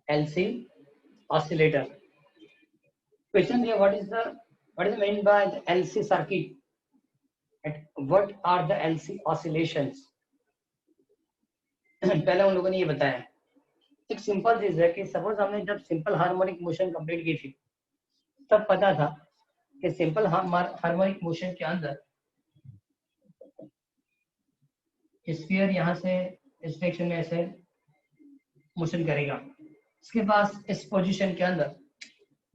LC oscillator. Question here, what is the mean by the LC circuit? And what are the LC oscillations? पहले उन लोगों ने ये बताया, एक सिंपल चीज है कि सपोज हमने जब सिंपल हार्मोनिक मोशन कंप्लीट की थी तब पता था कि सिंपल हार्मोनिक मोशन के अंदर स्फीयर यहाँ से इस डायरेक्शन में ऐसे मोशन करेगा, इसके पास इस पोजीशन के अंदर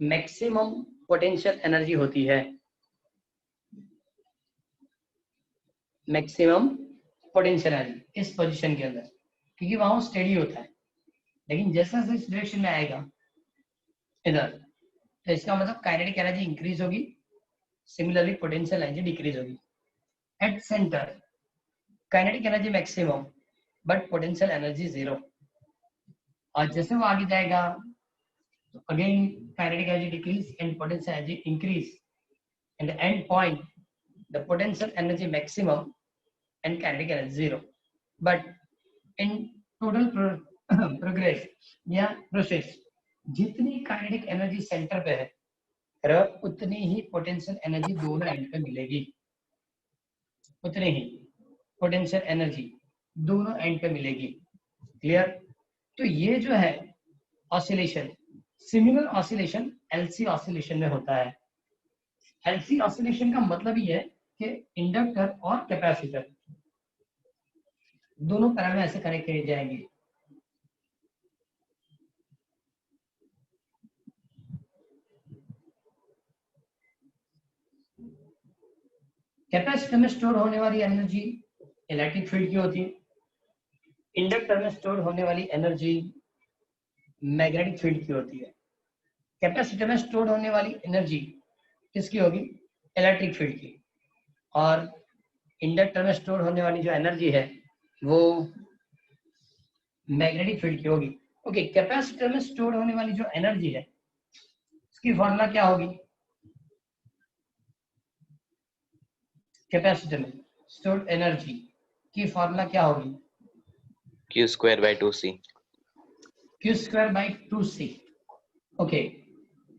मैक्सिमम पोटेंशियल एनर्जी होती है, मैक्सिमम पोटेंशियल एनर्जी इस पोजीशन के अंदर, क्योंकि वहां स्टेडी होता है। लेकिन जैसे जैसे इस डायरेक्शन में आएगा इधर, तो इसका मतलब काइनेटिक एनर्जी इंक्रीज होगी, सिमिलरली पोटेंशियल एनर्जी डिक्रीज होगी। At centre kinetic energy maximum but potential energy zero, और जैसे वो आगे जाएगा तो again kinetic energy decrease and potential energy increase, and the end point the potential energy maximum and kinetic energy zero. But in total progress या process जितनी kinetic energy centre पे है उतनी ही पोटेंशियल एनर्जी दोनों एंड पे मिलेगी, उतनी ही potential energy दोनों एंड पे मिलेगी। क्लियर? तो ये जो है oscillation, similar oscillation LC oscillation में होता है। एलसी ऑसिलेशन का मतलब ये है कि इंडक्टर और कैपेसिटर दोनों पैरेलल में ऐसे कनेक्ट किए जाएंगे। कैपेसिटर में स्टोर होने वाली एनर्जी इलेक्ट्रिक फील्ड की होती है, इंडक्टर में स्टोर होने वाली एनर्जी मैग्नेटिक फील्ड की होती है। कैपेसिटर में स्टोर होने वाली एनर्जी किसकी होगी? इलेक्ट्रिक फील्ड की, और इंडक्टर में स्टोर होने वाली जो एनर्जी है वो मैग्नेटिक फील्ड की होगी। ओके, कैपेसिटर में स्टोर होने वाली जो एनर्जी है उसकी फॉर्मूला क्या होगी? कैपेसिटर में स्टोर्ड एनर्जी की फॉर्मूला क्या होगी? Q square by 2C. Q square by 2C. Okay,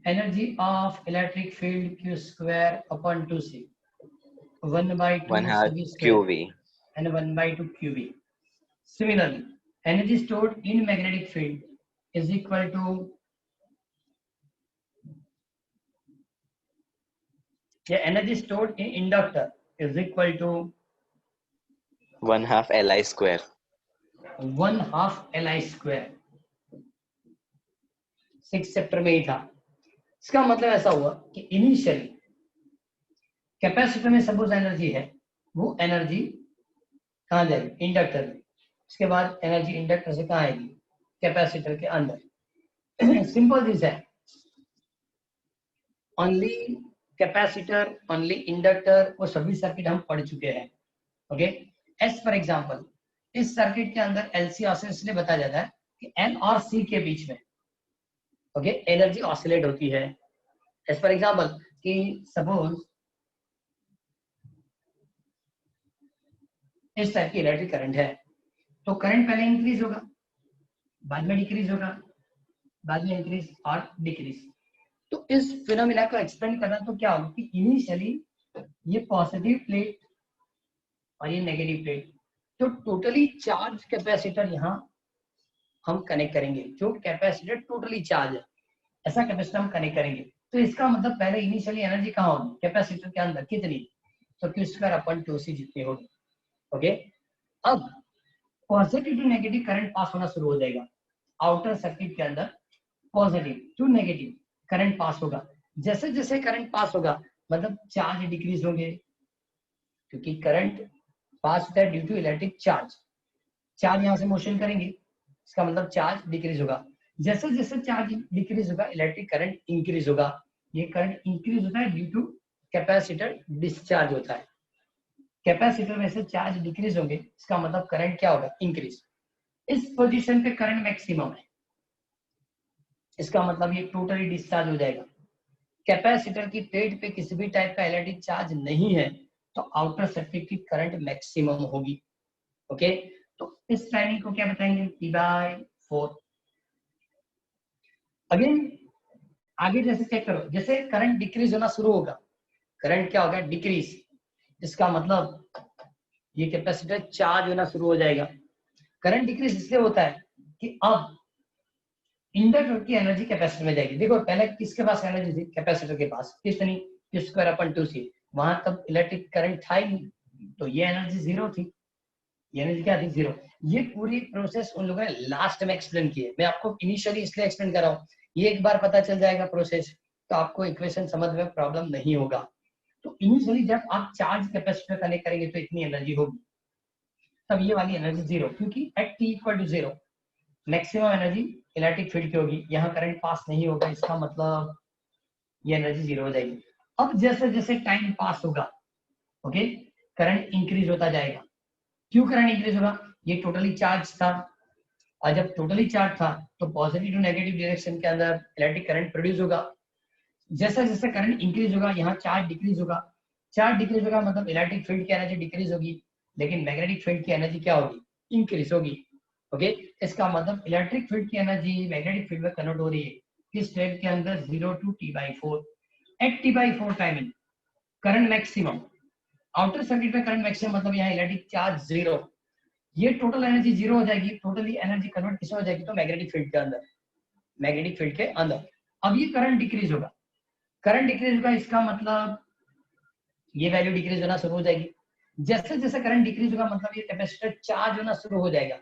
energy of electric field Q square upon 2C. 1 by 2 1/2 CV square QV. and 1 by 2 QV. Similarly, energy stored in magnetic field is equal to energy stored in inductor is equal to 1/2 Li square. 1/2 Li square। 6 chapter में ही था। इसका मतलब ऐसा हुआ कि initially capacitor में suppose energy है, वो एनर्जी कहाँ जाएगी? इंडक्टर में। उसके बाद एनर्जी इंडक्टर से कहाँ आएगी? कैपेसिटर के अंदर। सिंपल चीज है, ओनली कैपेसिटर, ओनली इंडक्टर, वो सभी सर्किट हम पढ़ चुके हैं। ओके, एज फॉर एग्जांपल इस सर्किट के अंदर एलसी ऑसिलेशन इसलिए बताया जाता है कि एन और सी के बीच में ओके एनर्जी ऑसिलेट होती है। एज फॉर एग्जांपल कि सपोज इस टाइप की इलेक्ट्रिक करंट है, तो करंट पहले इंक्रीज होगा, बाद में डिक्रीज होगा, बाद में इंक्रीज और डिक्रीज। तो इस फिनोमिना को एक्सप्लेन करना तो क्या होगा कि इनिशियली ये पॉजिटिव प्लेट और ये नेगेटिव प्लेट, तो टोटली चार्ज कैपेसिटर यहाँ हम कनेक्ट करेंगे, जो कैपेसिटर टोटली चार्ज है ऐसा कैपेसिटर हम कनेक्ट करेंगे। तो इसका मतलब पहले इनिशियली एनर्जी कहाँ होगी? कैपेसिटर के अंदर कितनी? तो Q स्क्वायर अपॉन 2C जितनी होगी। ओके, अब positive to negative current pass होना शुरू हो जाएगा। आउटर सर्किट के अंदर positive to negative current pass होगा। जैसे जैसे करंट पास होगा मतलब चार्ज डिक्रीज होंगे, क्योंकि करंट पास होता है due to electric charge. Charge यहाँ से मोशन करेंगे, इसका मतलब चार्ज डिक्रीज होगा। जैसे जैसे चार्ज डिक्रीज होगा इलेक्ट्रिक करंट इंक्रीज होगा। ये करंट इंक्रीज होता है ड्यू टू कैपेसिटर डिस्चार्ज होता है। कैपेसिटर में से चार्ज डिक्रीज होंगे, इसका मतलब करंट क्या होगा? इंक्रीज। इस पोजीशन पे करंट मैक्सिमम है, इसका मतलब ये टोटली डिस्चार्ज हो जाएगा। कैपेसिटर की प्लेट पे किसी भी टाइप का इलेक्ट्रिक चार्ज नहीं है, तो आउटर सर्किट की करंट मैक्सिमम होगी। ओके, तो इस टाइमिंग को क्या बताएंगे? P/4। अगेन आगे जैसे चेक करो, जैसे करंट डिक्रीज होना शुरू होगा, करंट क्या होगा, डिक्रीज, इसका मतलब ये कैपेसिटर चार्ज होना शुरू हो जाएगा। करंट डिक्रीज इसलिए होता है कि अब इंडक्टर की एनर्जी कैपेसिटर में जाएगी। देखो पहले किसके पास एनर्जी थी, कैपेसिटर के पास, कितनी, Q²/2C, वहां तब इलेक्ट्रिक करंट था ही नहीं, तो ये एनर्जी जीरो थी, ये एनर्जी क्या थी, जीरो। ये पूरी प्रोसेस उन लोगों ने लास्ट में एक्सप्लेन की है, मैं आपको इनिशियली इसलिए एक्सप्लेन कर रहा हूँ, ये एक बार पता चल जाएगा प्रोसेस तो आपको इक्वेशन समझ में प्रॉब्लम नहीं होगा। तो इनिशियली जब आप चार्ज कैपेसिटर कनेक्ट करेंगे तो इतनी एनर्जी होगी, तब ये वाली एनर्जी जीरो, क्योंकि at T=0 maximum energy electric field की होगी, यहाँ करंट पास नहीं होगा, इसका मतलब ये एनर्जी जीरो हो जाएगी। अब जैसे जैसे टाइम पास होगा, ओके, करंट इंक्रीज होता जाएगा। क्यों करंट इंक्रीज होगा, ये टोटली चार्ज था, और जब टोटली चार्ज था तो पॉजिटिव टू नेगेटिव डायरेक्शन के अंदर इलेक्ट्रिक करंट प्रोड्यूस होगा। जैसा जैसे करंट इंक्रीज होगा, यहाँ चार्ज डिक्रीज होगा, चार्ज डिक्रीज होगा मतलब इलेक्ट्रिक फील्ड की एनर्जी डिक्रीज होगी, लेकिन मैग्नेटिक फील्ड की एनर्जी क्या होगी, इंक्रीज होगी। ओके, इसका मतलब इलेक्ट्रिक फील्ड की एनर्जी मैग्नेटिक फील्ड में कन्वर्ट हो रही है, किस स्टेप के अंदर, 0 to T/4। At T/4 timing current maximum, outer circuit में करंट मैक्सिमम मतलब यहाँ इलेक्ट्रिक चार्ज जीरो, ये टोटल एनर्जी जीरो हो जाएगी, टोटली एनर्जी कन्वर्ट किसमें हो जाएगी, तो मैग्नेटिक फील्ड के अंदर, मैग्नेटिक फील्ड के अंदर। अब ये करंट डिक्रीज होगा, करंट डिक्रीज होगा, इसका मतलब ये वैल्यू डिक्रीज होना शुरू हो जाएगी। जैसे जैसे करंट डिक्रीज होगा मतलब ये कैपेसिटर चार्ज होना शुरू हो जाएगा,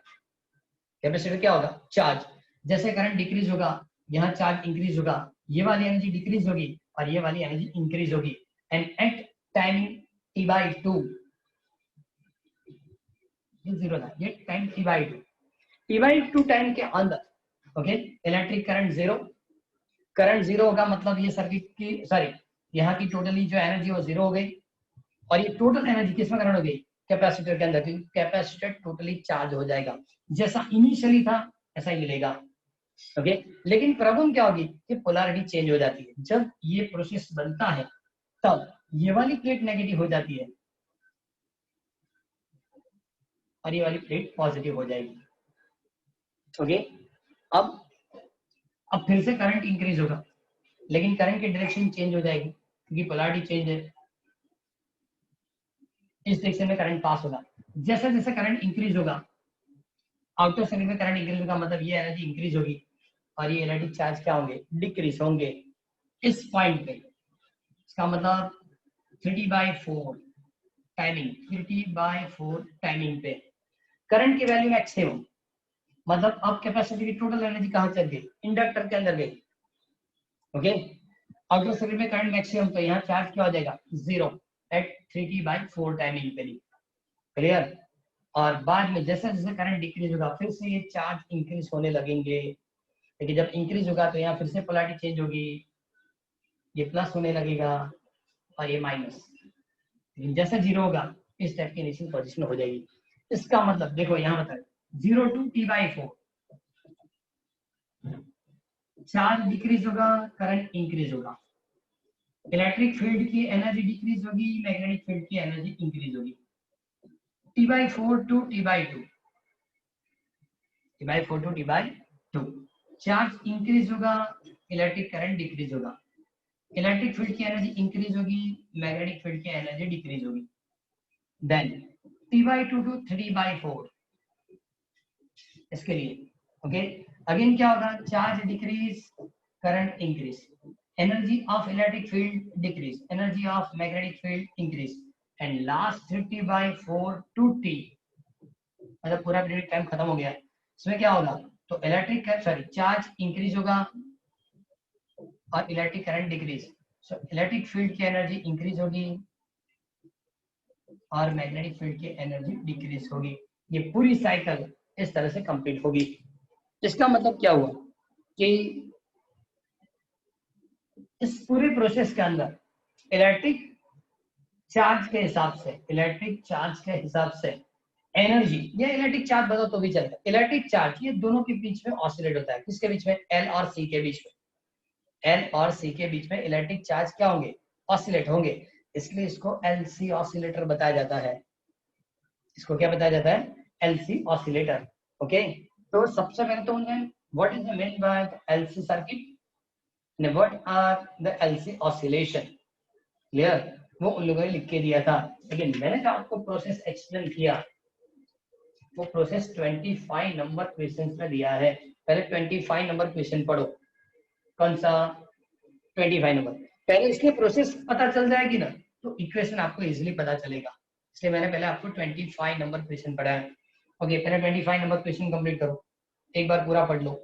कैपेसिटर क्या होगा, चार्ज। जैसे करंट डिक्रीज होगा, यहाँ चार्ज इंक्रीज होगा, ये वाली एनर्जी डिक्रीज होगी और ये वाली एनर्जी इंक्रीज होगी। एंड एट टाइम T/2 ये जीरो था, ये टाइम T/2 टाइम के अंदर, okay, electric current zero, current zero होगा मतलब ये सर्किट की, सॉरी, यहाँ की टोटली जो एनर्जी वो जीरो हो गई, और ये टोटल एनर्जी किसमें कन्वर्ट हो गई, कैपेसिटर के अंदर, क्योंकि कैपेसिटर टोटली चार्ज हो जाएगा, जैसा इनिशियली था ऐसा ही मिलेगा। ओके, लेकिन प्रॉब्लम क्या होगी कि पोलैरिटी चेंज हो जाती है, जब ये प्रोसेस बनता है तब ये वाली प्लेट नेगेटिव हो जाती है और ये वाली प्लेट पॉजिटिव हो जाएगी। ओके, अब फिर से करंट इंक्रीज होगा, लेकिन करंट की डायरेक्शन चेंज हो जाएगी क्योंकि पोलैरिटी चेंज है, इस डायरेक्शन में करंट पास होगा। जैसे जैसे करंट इंक्रीज होगा, आउटर सर्किट में करंट इंक्रीज होगा मतलब ये एनर्जी इंक्रीज होगी और ये इलेक्ट्रिक चार्ज क्या होंगे, डिक्रीज होंगे इस पॉइंट पे। इसका मतलब 3T/4 टाइमिंग, 3T/4 टाइमिंग पे करंट की वैल्यू मैक्सिमम, मतलब अब कैपेसिटी की टोटल एनर्जी कहाँ चल गई, इंडक्टर के अंदर गई। ओके, आउटर सर्किट में करंट मैक्सिमम, तो यहाँ चार्ज क्या हो जाएगा, जीरो एट 3T/4 टाइमिंग पे। क्लियर। और बाद में जैसे जैसे करंट डिक्रीज होगा फिर से ये चार्ज इंक्रीज होने लगेंगे, लेकिन जब इंक्रीज होगा तो यहाँ फिर से पोलैरिटी चेंज होगी, ये प्लस होने लगेगा और ये माइनस, लेकिन जैसे जीरो होगा इस टाइप की इनिशियल पोजीशन हो जाएगी। इसका मतलब देखो यहाँ बताए 0 to T/4 चार्ज डिक्रीज होगा, करंट इंक्रीज होगा, इलेक्ट्रिक फील्ड की एनर्जी डिक्रीज होगी, मैग्नेटिक फील्ड की एनर्जी इंक्रीज होगी। T/4 to T/2, T/4 to T/2 charge increase होगा, इलेक्ट्रिक करंट डिक्रीज होगा, इलेक्ट्रिक फील्ड की एनर्जी इंक्रीज होगी, मैग्नेटिक फील्ड की एनर्जी डिक्रीज होगी। देन T/2 to 3/4 इसके लिए, ओके, अगेन क्या होगा, charge decrease, current increase, energy of electric field decrease, energy of magnetic field increase, and last 3T/4 to T, मतलब पूरा पीरियड टाइम खत्म हो गया। इसमें क्या होगा, तो इलेक्ट्रिक सॉरी चार्ज इंक्रीज होगा और electric current decrease, so electric field की एनर्जी इंक्रीज होगी और मैग्नेटिक फील्ड की एनर्जी डिक्रीज होगी। ये पूरी साइकिल इस तरह से कंप्लीट होगी। इसका मतलब क्या हुआ कि इस पूरे प्रोसेस के अंदर इलेक्ट्रिक चार्ज के हिसाब से, इलेक्ट्रिक चार्ज के हिसाब से एनर्जी या इलेक्ट्रिक चार्ज बताओ तो भी चलता है, इलेक्ट्रिक चार्ज ये दोनों के बीच में ऑसिलेट होता है, किसके बीच में, एल और सी के बीच में, एल और सी के बीच में इलेक्ट्रिक चार्ज क्या होंगे, ऑसिलेट होंगे, इसलिए इसको एलसी ऑसिलेटर बताया जाता है। इसको क्या बताया जाता है, एलसी ऑसिलेटर। ओके, तो सबसे पहले तो what is the main by LC circuit, ने what are the LC oscillation, clear, वो उन लोगों ने लिख के दिया था। लेकिन मैंने जो आपको प्रोसेस एक्सप्लेन किया वो प्रोसेस 25 नंबर क्वेश्चन में दिया है। पहले 25 नंबर क्वेश्चन पढ़ो। कौन सा? 25 नंबर। पहले इसकी प्रोसेस पता चल जाएगी ना तो इक्वेशन आपको इजीली पता चलेगा। इसलिए मैंने पहले आपको 25 नंबर क्वेश्चन पढ़ा है। ओके, पहले 25 नंबर क्वेश्चन कंप्लीट करो, एक बार पूरा पढ़ लो।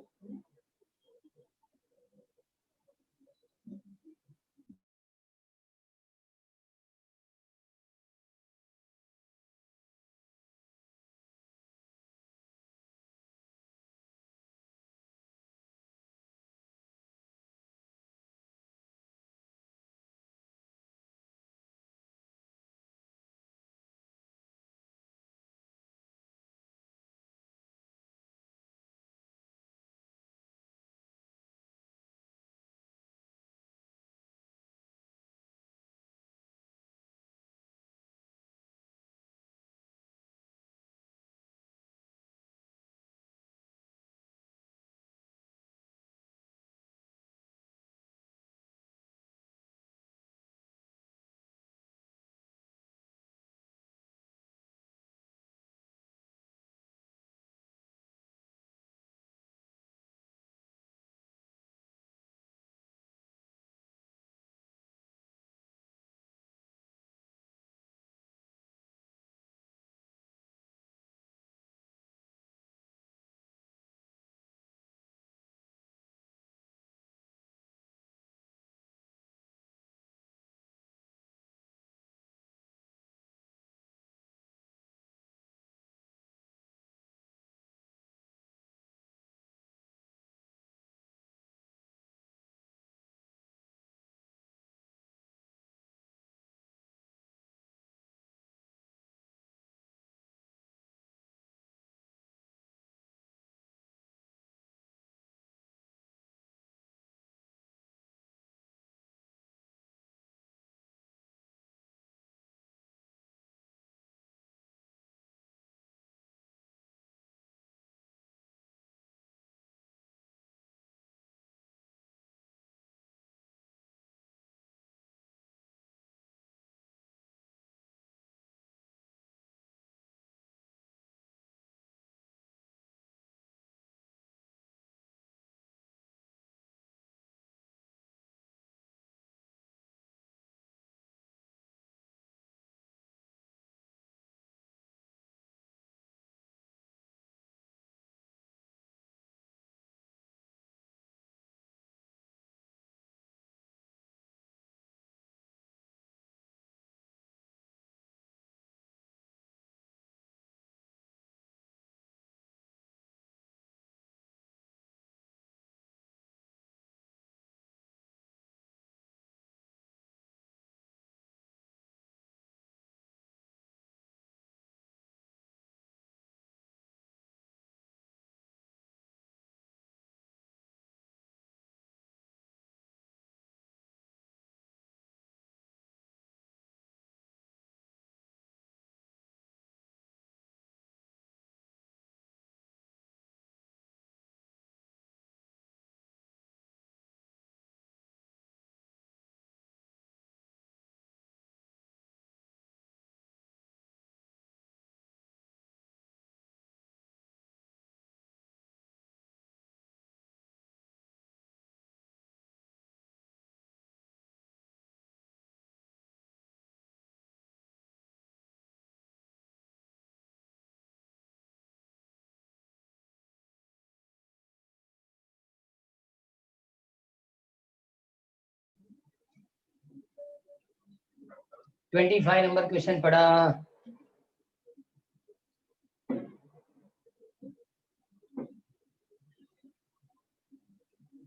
ट्वेंटी फाइव नंबर क्वेश्चन पढ़ा।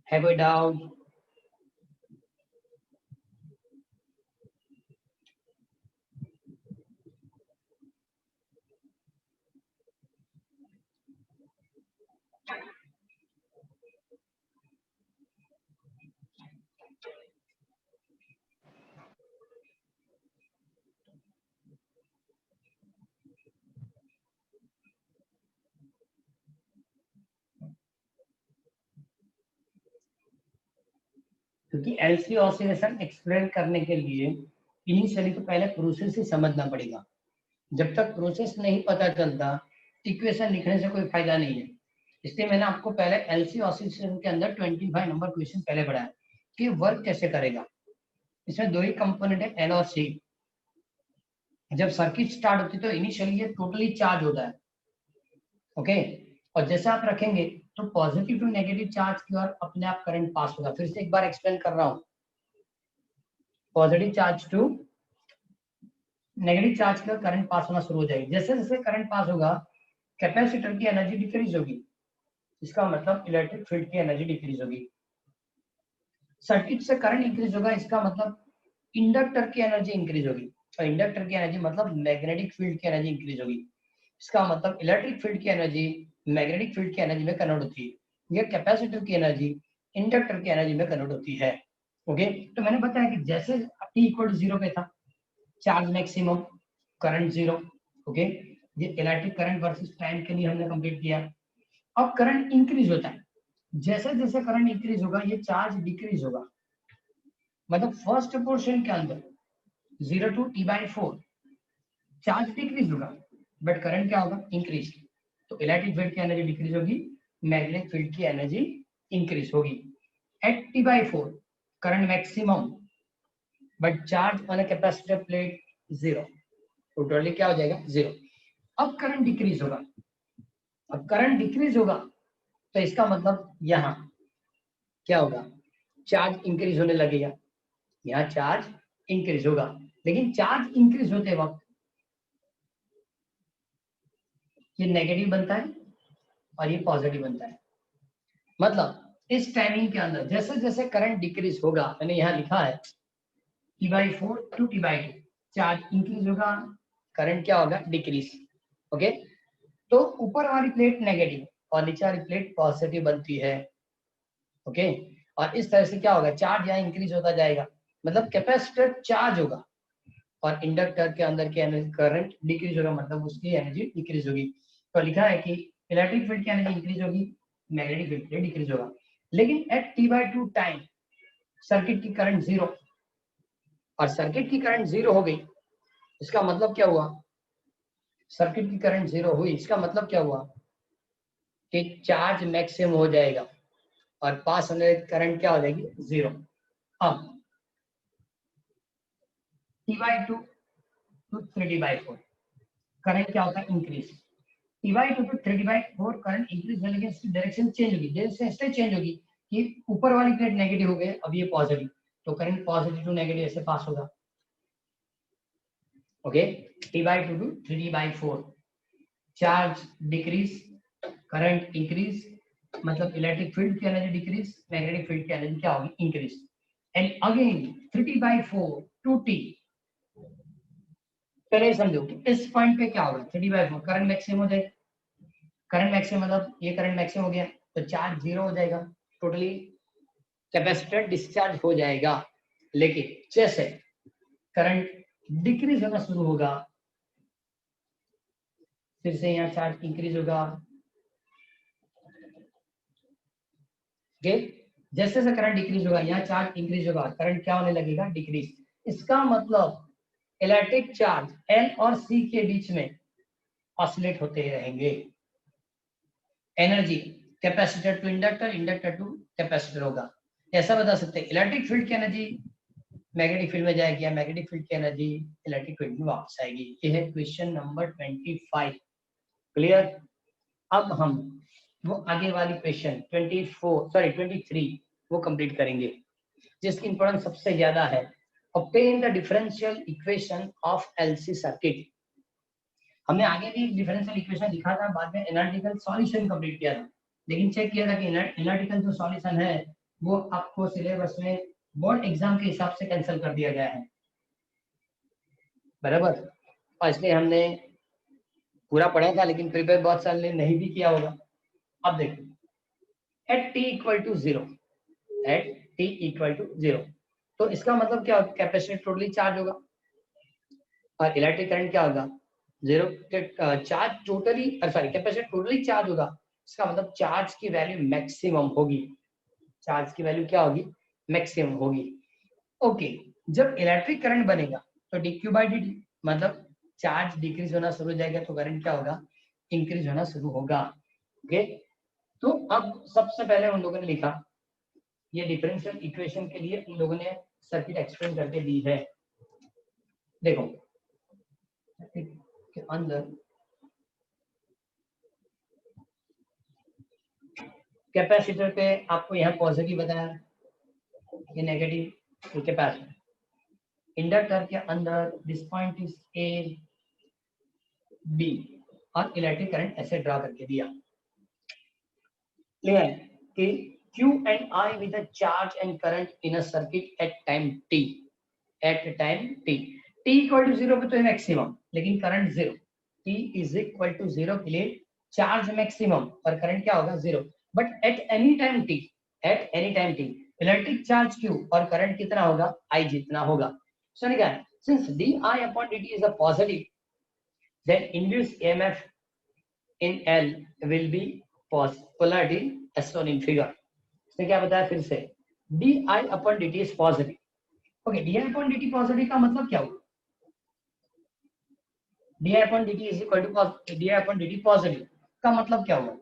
है कोई डाउट? क्योंकि LC ऑसिलेशन एक्सप्लेन करने के लिए इनिशियली तो पहले प्रोसेस ही समझना पड़ेगा। जब तक प्रोसेस नहीं पता चलता इक्वेशन लिखने से कोई फायदा नहीं है। इसलिए मैंने आपको पहले LC ऑसिलेशन के अंदर 25 नंबर क्वेश्चन पहले पढ़ाया कि वर्क कैसे करेगा। इसमें दो ही कंपोनेंट है, L और C। जब सर्किट स्टार्ट होती है तो इनिशियली ये टोटली चार्ज होता है, ओके। और जैसे आप रखेंगे तो पॉजिटिव टू नेगेटिव चार्ज की ओर अपने आप करंट पास होगा। फिर से एक बार एक्सप्लेन कर रहा हूं, positive charge to negative charge की ओर करंट पास होना शुरू हो जाएगी। जैसे जैसे करंट पास होगा कैपेसिटर की एनर्जी डिक्रीज होगी, इसका मतलब इलेक्ट्रिक फील्ड की एनर्जी डिक्रीज होगी। सर्किट से करंट इंक्रीज होगा, इसका मतलब इंडक्टर की एनर्जी इंक्रीज होगी, और इंडक्टर की एनर्जी मतलब मैग्नेटिक फील्ड की एनर्जी इंक्रीज होगी। इसका मतलब इलेक्ट्रिक फील्ड की एनर्जी मैग्नेटिक फील्ड की एनर्जी में कन्वर्ट होती है। यह कैपेसिटर की एनर्जी इंडक्टर की एनर्जी में कन्वर्ट होती है, ओके। तो मैंने बताया कि जैसे t इक्वल 0 पे था, चार्ज मैक्सिमम, करंट 0, ओके। ये इलेक्ट्रिक करंट वर्सेस टाइम के लिए हमने कंप्लीट किया। अब करंट इंक्रीज होता है, जैसे जैसे करंट इंक्रीज होगा ये चार्ज डिक्रीज होगा। मतलब फर्स्ट पोर्शन के अंदर 0 to T/4 चार्ज डिक्रीज होगा, बट करंट क्या होगा, इंक्रीज। तो इलेक्ट्रिक फील्ड की एनर्जी डिक्रीज होगी, मैग्नेटिक फील्ड की एनर्जी इंक्रीज होगी। At T/4 current maximum, but charge on a capacitor plate 0, totally क्या हो जाएगा, 0। अब करंट डिक्रीज होगा, अब करंट डिक्रीज होगा तो इसका मतलब यहाँ क्या होगा, चार्ज इंक्रीज होने लगेगा, यहाँ चार्ज इंक्रीज होगा। लेकिन चार्ज इंक्रीज होते वक्त ये नेगेटिव बनता है और ये पॉजिटिव बनता है। मतलब इस टाइमिंग के अंदर जैसे जैसे करंट डिक्रीज होगा, मैंने यहाँ लिखा है T/4 to T/2 charge increase होगा, करंट क्या होगा, डिक्रीज, ओके। तो ऊपर वाली प्लेट नेगेटिव और नीचे वाली प्लेट पॉजिटिव बनती है, ओके। और इस तरह से क्या होगा, चार्ज यहाँ इंक्रीज होता जाएगा, मतलब कैपेसिटर चार्ज होगा और इंडक्टर के अंदर की एनर्जी करंट डिक्रीज होगा, मतलब उसकी एनर्जी डिक्रीज होगी। तो लिखा है कि इलेक्ट्रिक फील्ड की एनर्जी इंक्रीज होगी, मैग्नेटिक फील्ड की डिक्रीज होगा। लेकिन एट T/2 टाइम सर्किट की करंट 0, और सर्किट की करंट 0 हो गई, इसका मतलब क्या हुआ, सर्किट की करंट 0 हुई, इसका मतलब क्या हुआ कि चार्ज मैक्सिमम हो जाएगा और पास होने करंट क्या हो जाएगी, 0। अब T/2 to 3D/4 करंट क्या होता है, increase. T/2 to 3D/4 current increase होने की इसकी डायरेक्शन चेंज होगी, जैसे इससे चेंज होगी कि ऊपर वाली प्लेट नेगेटिव हो गई, अब ये पॉजिटिव, तो करंट पॉजिटिव टू नेगेटिव ऐसे पास होगा, okay. T/2 to 3D/4 charge decrease, current increase, मतलब इलेक्ट्रिक फील्ड की एनर्जी डिक्रीज, मैग्नेटिक फील्ड की एनर्जी क्या होगी, increase. And again 3D/4 to T, पहले समझो कि इस पॉइंट पे क्या होगा, 3D/4 करंट मैक्सिमम हो जाएगा, करंट मैक्सिमम मतलब ये करंट मैक्सिमम हो गया तो चार्ज 0 हो जाएगा, टोटली कैपेसिटर डिस्चार्ज हो जाएगा। लेकिन जैसे करंट डिक्रीज होना शुरू होगा, फिर से यहाँ चार्ज इंक्रीज होगा, ओके। जैसे जैसे करंट डिक्रीज होगा यहाँ चार्ज इंक्रीज होगा, करंट क्या होने लगेगा, डिक्रीज। इसका मतलब इलेक्ट्रिक चार्ज L और C के बीच में ऑसिलेट होते रहेंगे। Energy capacitor to inductor, inductor to capacitor होगा। ऐसा बता सकते हैं इलेक्ट्रिक फील्ड की एनर्जी मैग्नेटिक फील्ड में जाएगी या मैग्नेटिक फील्ड की एनर्जी इलेक्ट्रिक फील्ड में वापस आएगी। ये है क्वेश्चन नंबर 25, क्लियर। अब हम वो आगे वाली क्वेश्चन 23 वो कंप्लीट करेंगे, जिसकी इंपॉर्टेंस सबसे ज्यादा है। Obtain the differential equation of LC circuit. हमने आगे भी डिफरेंशियल इक्वेशन लिखा था, बाद में एनालिटिकल सॉल्यूशन कंप्लीट किया था, लेकिन चेक किया था कि एनालिटिकल जो सॉल्यूशन है वो आपको सिलेबस में बोर्ड एग्जाम के हिसाब से कैंसिल कर दिया गया है, बराबर। और इसलिए हमने पूरा पढ़ा था, लेकिन प्रिपेयर बहुत सारे ने नहीं भी किया होगा। अब देखो at T equal to 0, at T equal to 0, तो इसका मतलब क्या होगा, कैपेसिटर टोटली चार्ज होगा और इलेक्ट्रिक करंट क्या होगा, 0। Charge totally sorry capacitor totally charge होगा, इसका मतलब चार्ज की वैल्यू मैक्सिमम होगी। चार्ज की वैल्यू क्या होगी, मैक्सिमम होगी। ओके, जब इलेक्ट्रिक करंट बनेगा तो dq बाई dt, मतलब चार्ज डिक्रीज होना शुरू हो जाएगा तो करंट क्या होगा, इंक्रीज होना शुरू होगा। ओके, तो अब सबसे पहले उन लोगों ने लिखा, ये डिफरेंशियल इक्वेशन के लिए उन लोगों ने सर्किट एक्सप्लेन करके दी है। देखो के अंदर कैपेसिटर पे आपको यहाँ पॉजिटिव बताया, ये नेगेटिव, ये कैपेसिटर। इंडक्टर के अंदर this point is A B, और इलेक्ट्रिक करंट ऐसे ड्रा करके दिया। क्लियर कि Q and I with a charge and current in a circuit at time t, at time t, t equal to 0 पे तो है मैक्सिमम, लेकिन current 0, t is equal to 0 के लिए चार्ज मैक्सिमम और करंट क्या होगा 0, but at any time t, eight any time t electric charge Q और करंट कितना होगा, I जितना होगा। सो निकाल, since di upon dt is a positive, then induced EMF in L will be polarity as shown in figure। इसने क्या बताया फिर से, di upon dt is positive। Okay, di upon dt positive का मतलब क्या हुआ, di upon dt is equal to di upon dt positive का मतलब क्या हुआ,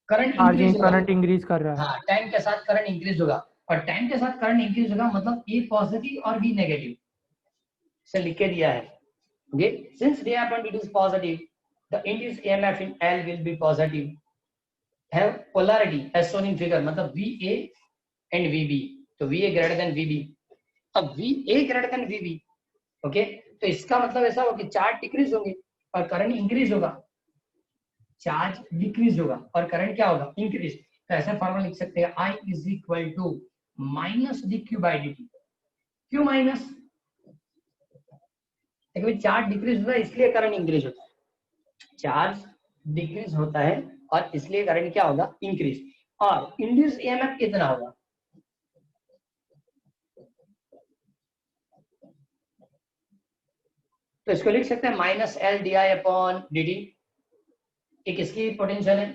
करंट इंक्रीज होगा, करंट इंक्रीज कर रहा है। हाँ, टाइम के साथ करंट इंक्रीज होगा, और टाइम के साथ करंट इंक्रीज होगा मतलब ए पॉजिटिव और बी नेगेटिव से लिख के दिया है। Okay, since di upon dt is positive, the induced EMF in L will be positive, have polarity as shown in figure, मतलब VA and VB, तो VA greater than VB। अब VA greater than VB, okay, तो इसका मतलब ऐसा होगा कि charge decrease होंगे और करंट इंक्रीज होगा, चार्ज डिक्रीज होगा और करंट क्या होगा, इंक्रीज। तो ऐसा फॉर्मूला लिख सकते हैं, I is equal to minus dq by dt, क्यों माइनस, देखिए चार्ज डिक्रीज होता है इसलिए करंट इंक्रीज होता है, चार्ज डिक्रीज होता है और इसलिए करंट क्या होगा, इंक्रीज, और इंड्यूस ईएमएफ कितना होगा, तो इसको लिख सकते हैं minus L D I upon D D. एक इसकी पोटेंशियल है,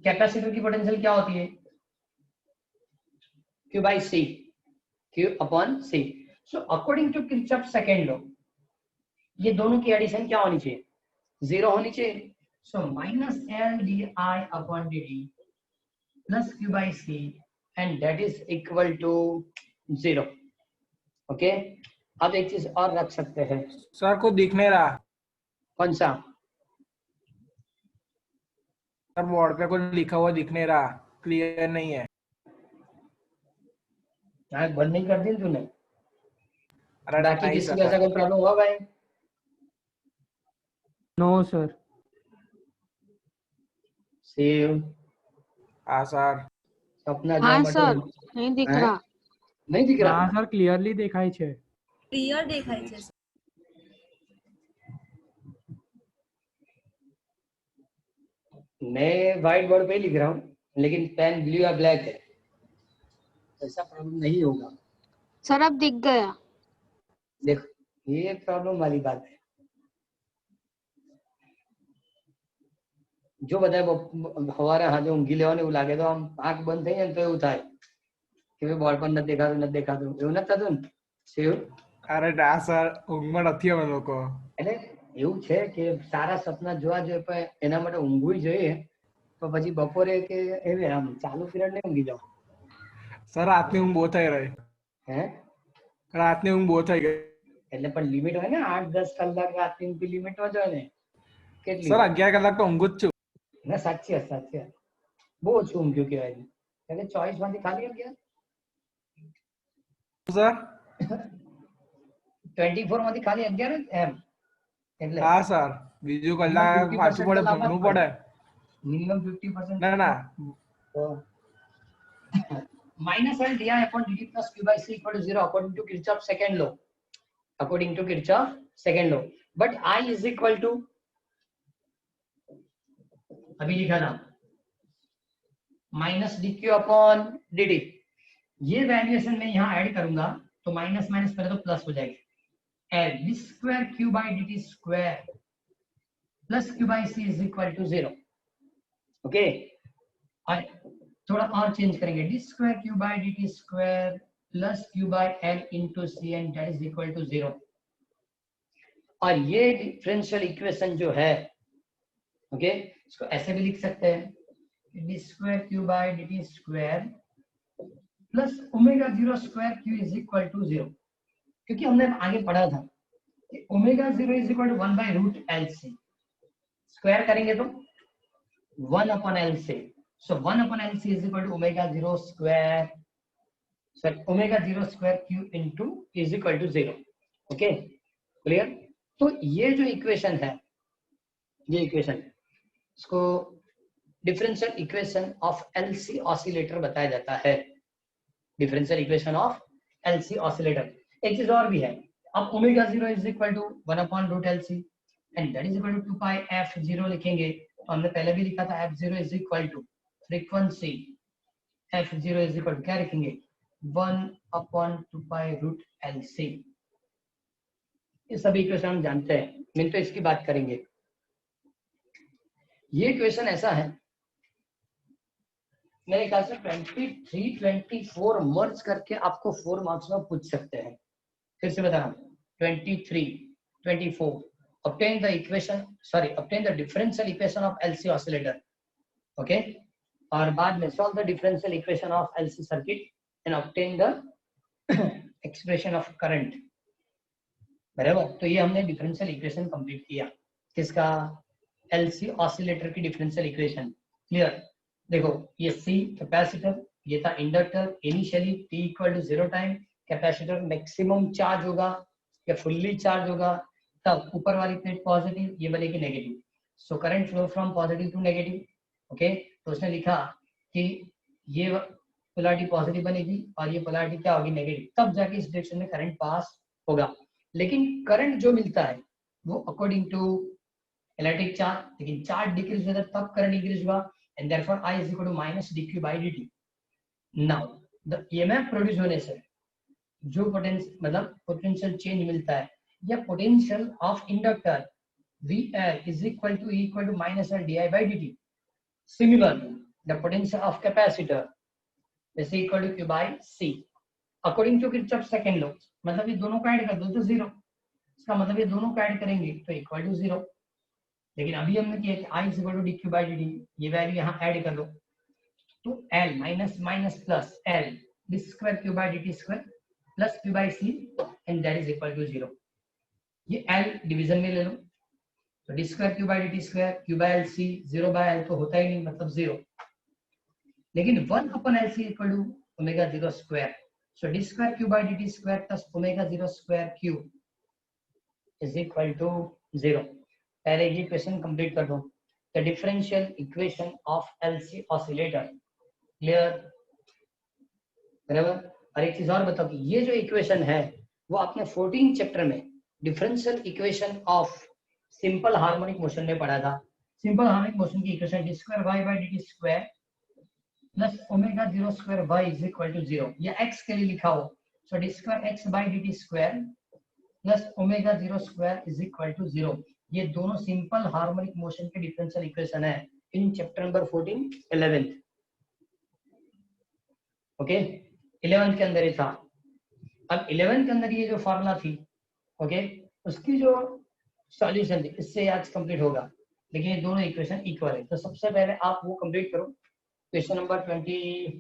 कैपेसिटर की पोटेंशियल क्या होती है, Q by C, Q upon C. So according to Kirchhoff second law, ये दोनों की एडिशन क्या होनी चाहिए, 0 होनी चाहिए। So minus L D I upon D D plus Q by C, and that is equal to 0। Okay, अब एक चीज और रख सकते हैं, सर को दिख नहीं रहा, कौन सा, सर बोर्ड पे कुछ लिखा हुआ दिख नहीं रहा, क्लियर नहीं है। बंद नहीं कर दी तूने, अरे बाकी नहीं किसी को सर। ऐसा कोई प्रॉब्लम हुआ भाई, नो सर। शिव, हाँ सर। सपना हाँ जो सर, नहीं दिख हैं? रहा। नहीं दिख रहा, हाँ सर, क्लियरली देखाय છે। क्लियर देखाय છે। मैं व्हाइट बोर्ड पे ही लिख रहा हूँ लेकिन पेन ब्लू या ब्लैक है, ऐसा प्रॉब्लम नहीं होगा। सर अब दिख गया। देखो ये प्रॉब्लम वाली बात है, जो बताए वो हमारे हाथ में गीले होने लागे तो हम आंख बंद થઈ ને તો એવું થાય કે ભાઈ બોલ પર ન દેખાતું એવું નથી થતું ને શિવ? અરે ના સર, ઊંઘમાં નથી અમે લોકો। એટલે એવું છે કે સારા સપના જોવા જોઈએ પણ એના માટે ઊંઘવું જોઈએ, તો પછી બપોરે કે એવી આમ ચાલુ પીરિયડ ને ઊંઘી જાવ। સર રાતની ઊંઘ બહુ થઈ રહી, હે રાતની ઊંઘ બહુ થઈ ગઈ। એટલે પણ લિમિટ હોય ને, 8-10 કલાક રાતની ઊંઘ લિમિટ માં જ હોય ને, કેટલી સર 11 કલાક તો ઊંઘું જ છું। ના સાચી વાત બહુ ઓછું ઊંઘ્યું કહેવાય છે, એટલે 24 માંથી ખાલી ગયા સર 24 માંથી ખાલી 11 જ એમ, એટલે હા સર, બીજું કલાક વાંચવું પડે, ભણવું પડે। મિનિમમ 50% ના ના, તો minus L di upon dt plus Q by C equal to 0 according to Kirchhoff second law, according to Kirchhoff second law, but I is equal to, अभी लिखा ना माइनस dq अपॉन dt, ये valuation में यहाँ add करूंगा तो minus minus पहले तो प्लस हो जाएगी, L d square Q by dt square plus Q by C is equal to 0। Okay, थोड़ा और चेंज करेंगे, D square Q by D T square plus Q by L into C and that is equal to 0। और ये differential equation जो है, okay, इसको ऐसे भी लिख सकते हैं, D square Q by D T square plus omega 0 square Q is equal to 0, क्योंकि हमने आगे पढ़ा था कि omega 0 is equal to 1 by root L C, square करेंगे तो 1 upon L C, so 1 upon L C is equal to omega 0 square, sorry omega 0 square Q into is equal to 0। Okay, clear? तो ये जो equation है, ये equation, इसको differential equation of LC oscillator बताया जाता है, differential equation of LC oscillator. एक चीज और भी है, अब omega 0 is equal to 1 upon root LC and that is equal to 2 pi f0 लिखेंगे, तो हमने पहले भी लिखा था f0 is equal to frequency, f0 is equal to क्या लिखेंगे 1 अपॉन 2 पाई रूट एलसी। ये सभी इक्वेशन हम जानते हैं, मैं तो इसकी बात करेंगे। ये इक्वेशन ऐसा है, मेरे ख्याल से 23 24 मर्ज करके आपको 4 मार्क्स में पूछ सकते हैं। फिर से बता रहा हूँ, 23 24 obtain the equation, sorry, obtain the differential equation of LC oscillator, okay, और बाद में solve the differential equation of LC circuit and obtain the expression of current, बराबर। तो ये हमने डिफरेंशियल इक्वेशन कंप्लीट किया, किसका, एलसी ऑसिलेटर की डिफरेंशियल इक्वेशन। क्लियर? देखो ये सी कैपेसिटर, ये था inductor, initially T equal to 0 time capacitor maximum charge होगा या फुल्ली चार्ज होगा, तब ऊपर वाली प्लेट पॉजिटिव, ये बनेगी negative, so current flow from positive to negative. Okay, तो उसने लिखा कि ये पोलैरिटी पॉजिटिव बनेगी और ये पोलैरिटी क्या होगी, नेगेटिव, तब जाके इस डायरेक्शन में करंट पास होगा। लेकिन करंट जो मिलता है वो अकॉर्डिंग टू इलेक्ट्रिक चार्ज, लेकिन चार्ज डिक्रीज होता है तब करंट इंक्रीज हुआ, and therefore I is equal to minus dq by dt। Now the EMF produce होने से जो पोटेंशियल, मतलब पोटेंशियल चेंज मिलता है, या potential of inductor VL is equal to minus L di by dt। Similarly, the potential of capacitor is equal to Q by C according to Kirchhoff's second law। मतलब ये दोनों का add कर दो तो 0, इसका मतलब ये दोनों का ऐड करेंगे तो इक्वल टू 0। लेकिन अभी हमने किया कि I is equal to dq by dt, ये वैल्यू यहाँ ऐड कर लो, तो L minus minus plus L d square q by dt square plus q by c and that is equal to 0। ये L डिवीजन में ले लो, तो d square q by dt square q by l c, 0 by l तो होता ही नहीं, मतलब 0, लेकिन 1 upon l c equal to omega 0 square, so d square q by dt square plus omega 0 square q is equal to 0। पहले ये question complete कर दो, the differential equation of LC oscillator. Clear? बराबर। और एक चीज और बताओ कि ये जो इक्वेशन है वो आपने 14 चैप्टर में differential equation of simple harmonic motion में पढ़ा था। सिंपल हार्मोनिक मोशन की equation D square Y by D T square plus omega 0 square Y is equal to 0, या एक्स के लिए लिखा हो, so D square X by D T square plus omega 0 square is equal to 0। ये दोनों simple harmonic motion के differential equation है इन chapter number 14 11th। Okay, 11th के अंदर ही था। अब 11th के अंदर ये जो फॉर्मूला थी, ओके, उसकी जो सॉल्यूशन थी, इससे आज कंप्लीट होगा, लेकिन ये दोनों इक्वेशन इक्वल है। तो सबसे पहले आप वो कंप्लीट करो, क्वेश्चन नंबर 23।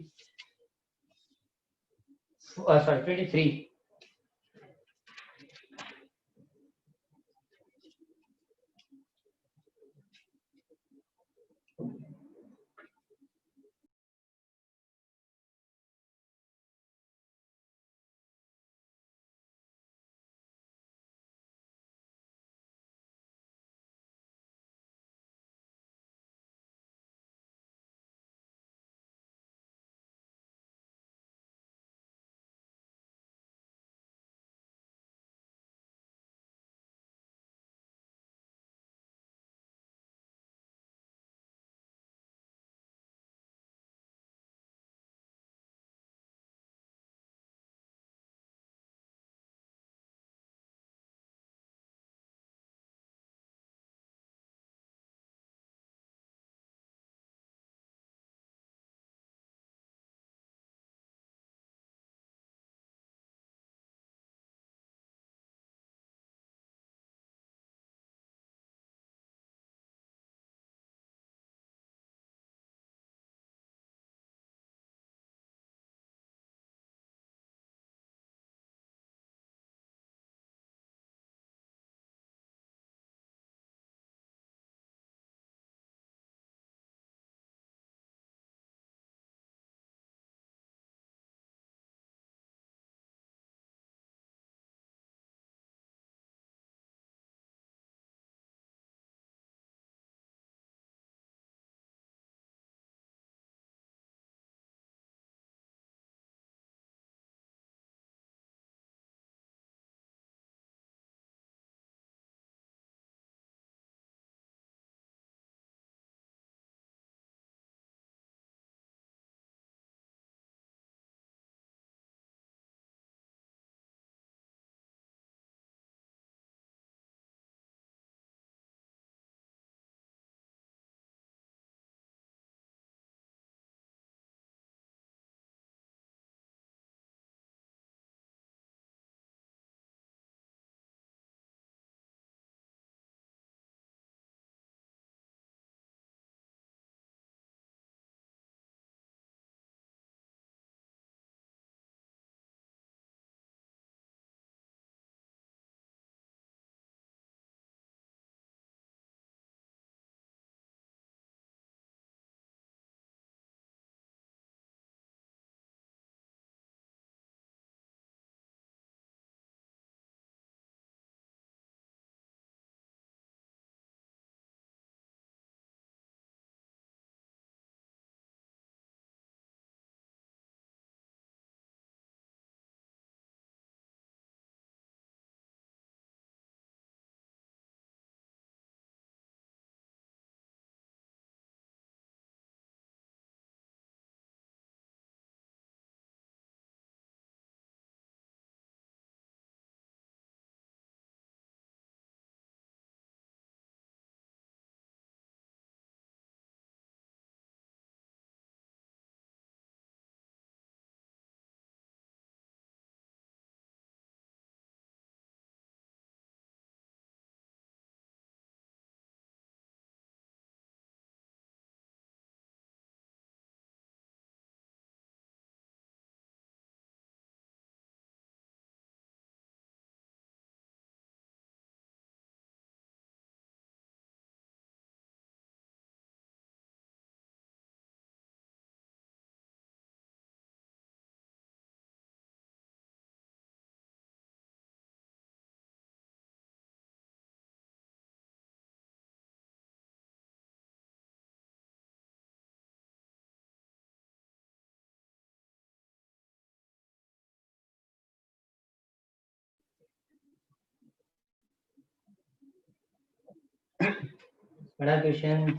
बड़ा क्वेश्चन।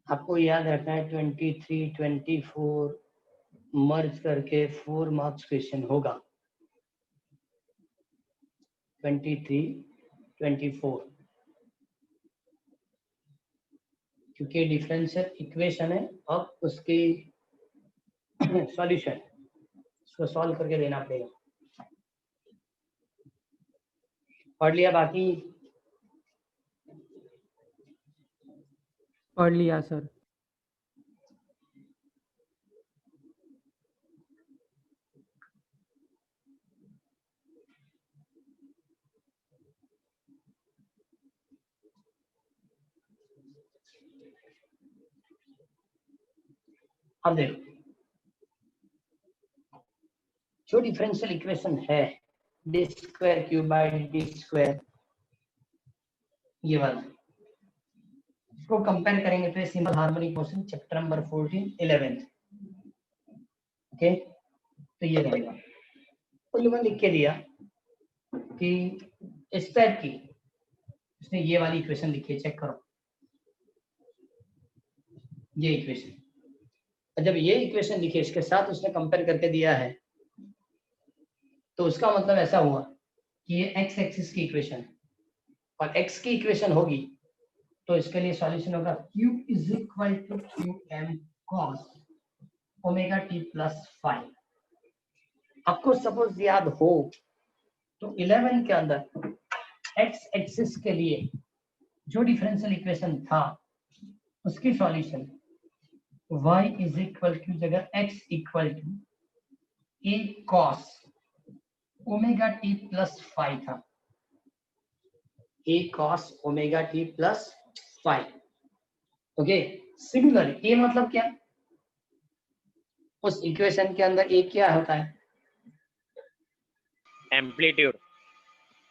आपको याद रखना है 23, 24 मर्ज करके 4 मार्क्स क्वेश्चन होगा। 23, 24 क्योंकि डिफरेंशियल इक्वेशन है, अब उसकी सॉल्यूशन उसको सॉल्व करके देना पड़ेगा। पढ़ लिया? बाकी पढ़ लिया सर। अब देखो, जो डिफरेंशियल इक्वेशन है D square Q by D square, ये वाला, इसको कंपेयर करेंगे तो simple harmonic motion chapter number 14 11th। Okay, तो ये रहेगा। उन लोगों ने लिख के दिया कि इस टाइप की उसने ये वाली इक्वेशन लिखी है, चेक करो ये इक्वेशन। और जब ये इक्वेशन लिखी इसके साथ उसने कंपेयर करके दिया है, तो उसका मतलब ऐसा हुआ कि ये एक्स एक्सिस की इक्वेशन है और एक्स की इक्वेशन होगी तो इसके लिए सॉल्यूशन होगा q is equal to qm cos omega t plus 5। आपको सपोज याद हो तो 11 के अंदर एक्स एक्सिस के लिए जो डिफरेंशियल इक्वेशन था उसकी solution y is equal to जगह x equal to a cos omega t plus 5 था। a cos omega t plus 5। Okay, similar a मतलब क्या, उस इक्वेशन के अंदर a क्या होता है? एम्पलीट्यूड।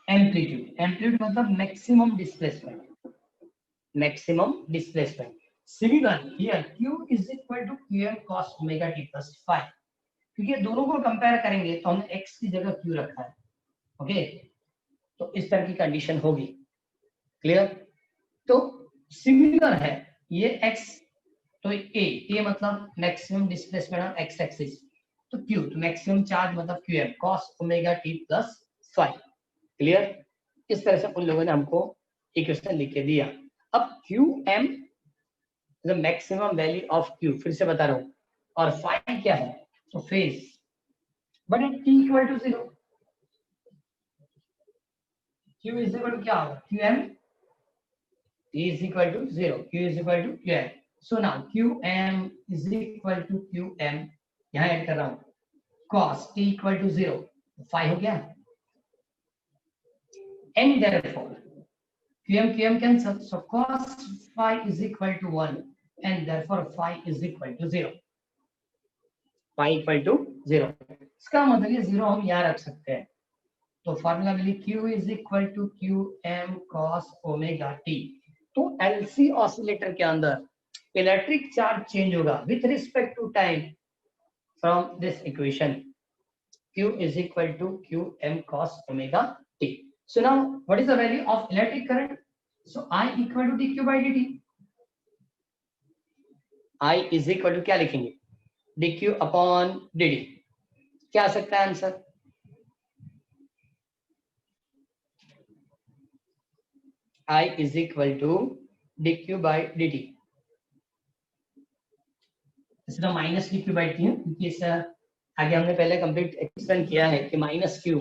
एम्पलीट्यूड। एम्पलीट्यूड मतलब maximum displacement, maximum displacement. Similar here q is equal to qm cos omega t plus 5। क्योंकि दोनों को कंपेयर करेंगे तो हमने x की जगह q रखा है। ओके, तो इस तरह की कंडीशन होगी। क्लियर? तो सिमिलर है ये x, तो a मतलब maximum displacement on x axis, तो q तो मैक्सिमम चार्ज मतलब qm cos omega t plus 5। Clear? इस तरह से उन लोगों ने हमको इक्वेशन लिख के दिया। अब qm the maximum value of q, फिर से बता रहा हूं, और phi क्या है? तो phase, but at t equal to 0 q is equal to क्या होगा? qm t is equal to 0, q is equal to qm। so now qm is equal to qm, यहां ऐड कर रहा हूं cos t equal to 0, 5 हो गया। and therefore qm cancel, so cos phi is equal to 1 and therefore phi is equal to 0, phi equal to 0। इसका मतलब ये 0 हम यहां रख सकते हैं, तो फार्मूला मिली q is equal to qm cos omega t। तो LC ऑसिलेटर के अंदर इलेक्ट्रिक चार्ज चेंज होगा with respect to time from this equation q is equal to qm cos omega t। So now what is the value of electric current? So I equal to dq by dt। I is equal to क्या लिखेंगे? dq upon dt। क्या आ सकता है answer? I is equal to dq by dt। इसका minus dq by dt है क्योंकि इस आगे हमने पहले कंप्लीट एक्सप्लेन किया है कि माइनस q,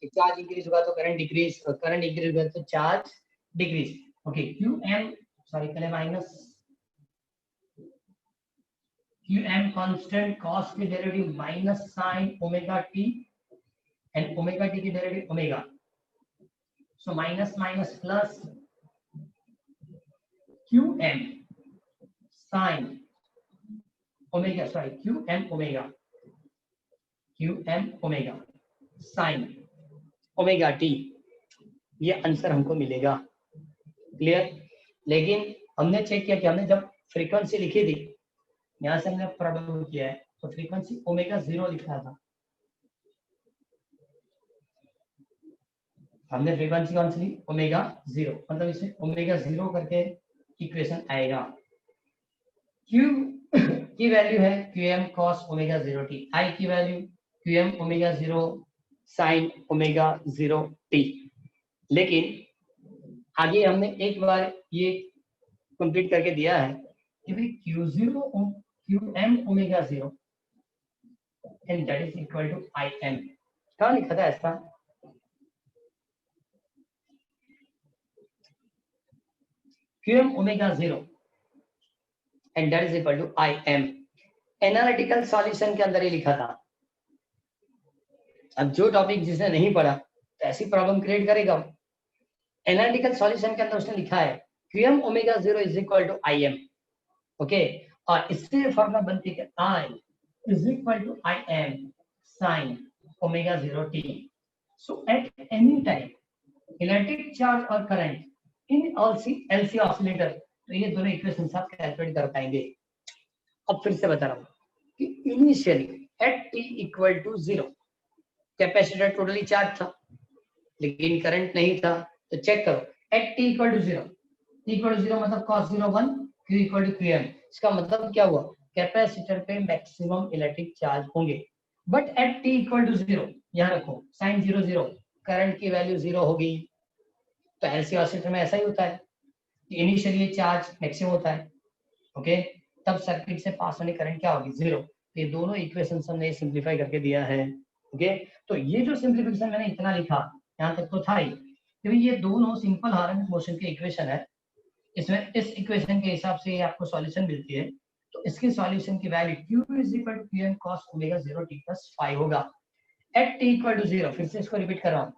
चार्ज इंक्रीज होगा तो करंट डिक्रीज, और करंट इंक्रीज होगा तो charge decrease. Okay, qm sorry पहले माइनस qm कांस्टेंट, cos की derivative minus sin omega t and omega t की derivative omega, so minus minus plus qm sin omega, sorry qm omega sin omega t, ये answer हमको मिलेगा। Clear? लेकिन हमने check किया कि हमने जब फ्रीक्वेंसी लिखी थी, यहां से हमने प्रॉब्लम किया है तो फ्रीक्वेंसी ओमेगा 0 लिखा था, हमने फ्रीक्वेंसी कौन सी ली, ओमेगा 0, मतलब इसमें ओमेगा 0 करके इक्वेशन आएगा। Q की वैल्यू है QM cos omega 0t, I की value QM omega 0 sin omega 0t। लेकिन आगे हमने एक बार ये कंप्लीट करके दिया है कि भाई QM omega 0 and that is equal to IM। कहाँ लिखा था ऐसा, QM omega 0 and that is equal to IM। Analytical solution के अंदर ही लिखा था। अब जो टॉपिक जिसने नहीं पढ़ा तो ऐसी प्रॉब्लम क्रिएट करेगा। एनालिटिकल सॉल्यूशन के अंदर उसने लिखा है QM omega 0 is equal to IM, okay, और इससे फॉर्मूला बनती है I is equal to IM sin omega 0t। So at any time electric charge और करंट इन LC ऑसिलेटर, तो ये दोनों इक्वेशन आप कैलकुलेट कर पाएंगे। अब फिर से बता रहा हूँ कि initially at t equal to 0 capacitor totally charge था लेकिन करंट नहीं था, तो चेक करो at t equal to 0, t equal to 0 मतलब cos 0 1, q equal to qm। इसका मतलब क्या हुआ, कैपेसिटर पे मैक्सिमम इलेक्ट्रिक चार्ज होंगे। But at t equal to 0, यहाँ रखो साइन 0 0, करंट की वैल्यू 0 होगी। तो एलसी ऑसिलेटर में ऐसा ही होता है, इनिशियली चार्ज मैक्सिमम होता है, ओके, तब सर्किट से पास होने करंट क्या होगी, 0। ये दोनों इक्वेशन हमने सिंपलीफाई करके दिया है, ओके। तो ये जो सिंपलीफिकेशन मैंने इतना लिखा यहाँ तक तो था ही, क्योंकि ये दोनों सिंपल हार्मोनिक मोशन के इक्वेशन है। इसमें इस इक्वेशन के हिसाब से आपको सॉल्यूशन मिलती है, तो इसके सॉल्यूशन की value q is equal to qm cos omega 0t plus 5 होगा एट t इक्वल टू 0। फिर से इसको रिपीट कर रहा हूँ,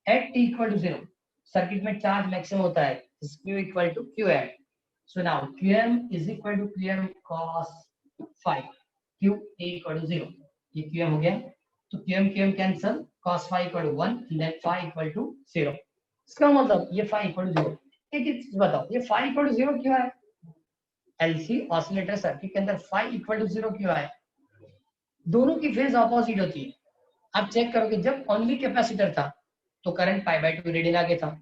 at t equal to 0 circuit में चार्ज मैक्सिमम होता है, q equal to qm। So now qm is equal to qm cos 5, q equal to 0, ये qm हो गया, तो qm cancel, cos 5 equal to 1 then 5 equal to 0। इसका मतलब ये 5 इक्वल टू 0। एक चीज बताओ, ये 5 इक्वल टू 0 क्यों है, एलसी ऑसिलेटर सर्किट के अंदर 5 इक्वल टू 0 क्यों है, दोनों की फेज ऑपोजिट होती है। आप चेक करोगे जब ओनली कैपेसिटर था तो करंट पाई बाय 2 रेडियन आगे था,